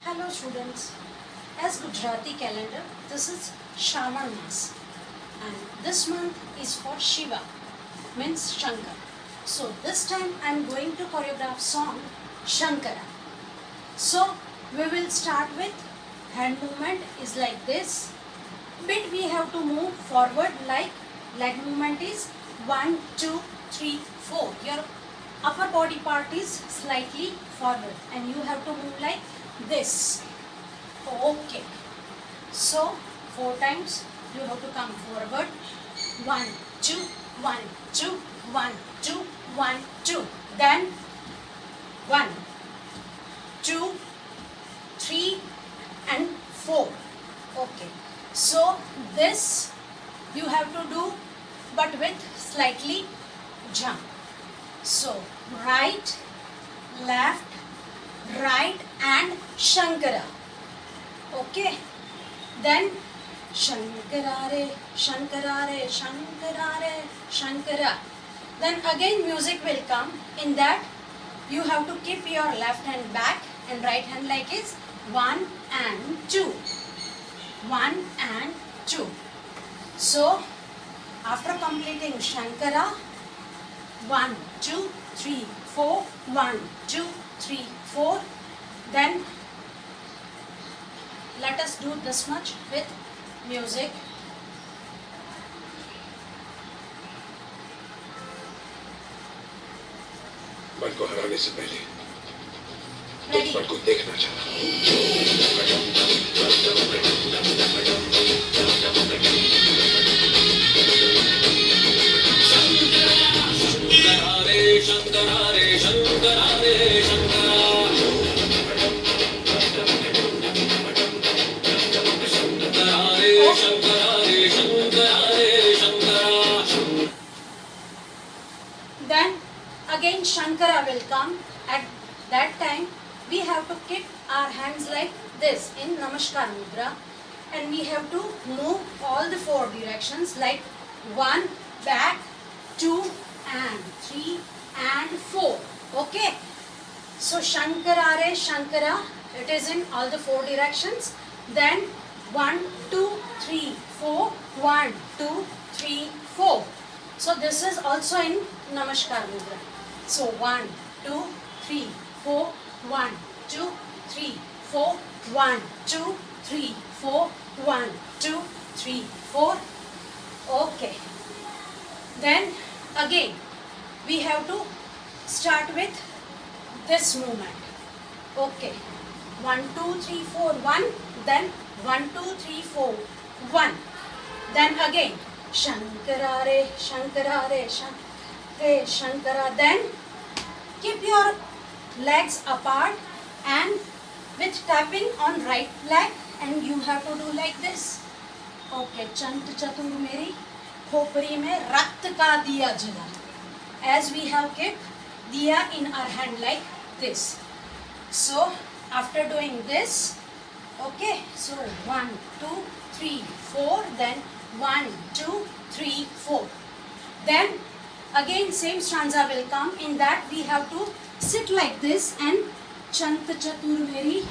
Hello students, as Gujarati calendar, this is Shravan Mas and this month is for Shiva, means Shankar. So this time I am going to choreograph song Shankara. So we will start with hand movement is like this. Bit we have to move forward like leg movement is 1, 2, 3, 4. Your upper body part is slightly forward and you have to move like this. Okay. So 4 times you have to come forward. 1, 2, 1, 2, 1, 2, 1, 2. Then 1, 2, 3 and 4. Okay. So this you have to do but with slightly jump. So right, left, right and Shankara. Okay. Then Shankara re, Shankara re, Shankara re, Shankara. Then again music will come. In that you have to keep your left hand back and right hand like is 1 and 2. 1 and 2. So after completing Shankara, 1, 2, 3, 4, 1, 2, 3, 4. Then let us do this much with music. मन को हराने से पहले Ready? मन को देखना चाहा। Then again Shankara will come. At that time we have to keep our hands like this in Namaskar Mudra and we have to move all the 4 directions like 1 back, 2 and 3 and 4. Okay. So Shankara re Shankara, it is in all the 4 directions. Then 1, 2, 3, 4, 1, 2, 3, 4. So this is also in Namaskar Mudra. So 1, 2, 3, 4, 1, 2, 3, 4, 1, 2, 3, 4, 1, 2, 3, 4. Okay. Then again we have to start with this movement. Okay. 1, 2, 3, 4, 1. Then 1, 2, 3, 4, 1. Then again Shankara re, Shankara re, Shankara. Then keep your legs apart and with tapping on right leg and you have to do like this. Okay. Chant chatur meri khopri mein rakt ka diya jala. As we have kept diya in our hand like this. So after doing this, okay, so 1, 2, 3, 4, then 1, 2, 3, 4. Then again same stanza will come. In that we have to sit like this and chant chatur meri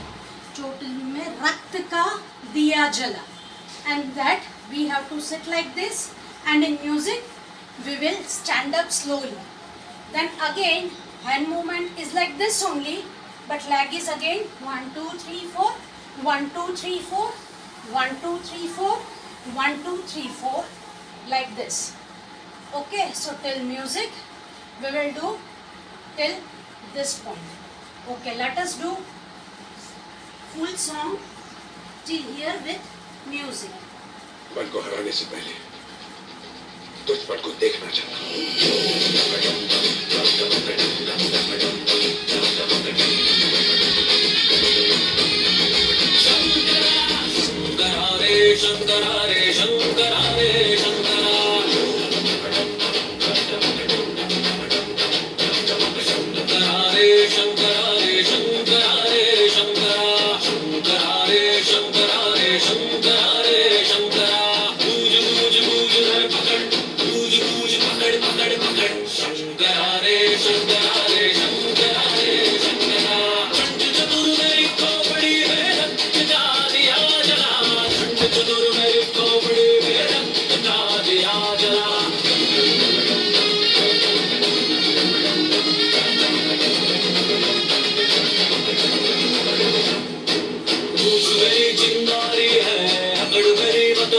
total mein rakt ka diya jala. And that we have to sit like this and in music we will stand up slowly. Then again hand movement is like this only, but leg is again 1, 2, 3, 4, 1, 2, 3, 4, 1, 2, 3, 4, 1, 2, 3, 4, like this. Okay, so till music we will do till this point. Okay, let us do full song till here with music. मन को हराने से पहले तुझ पर को देखना चाहा। Shankara Re Shankara Re Shankara Re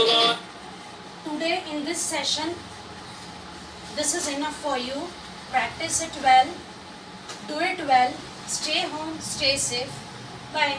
Today in this session, this is enough for you. Practice it well, do it well, stay home, stay safe. Bye.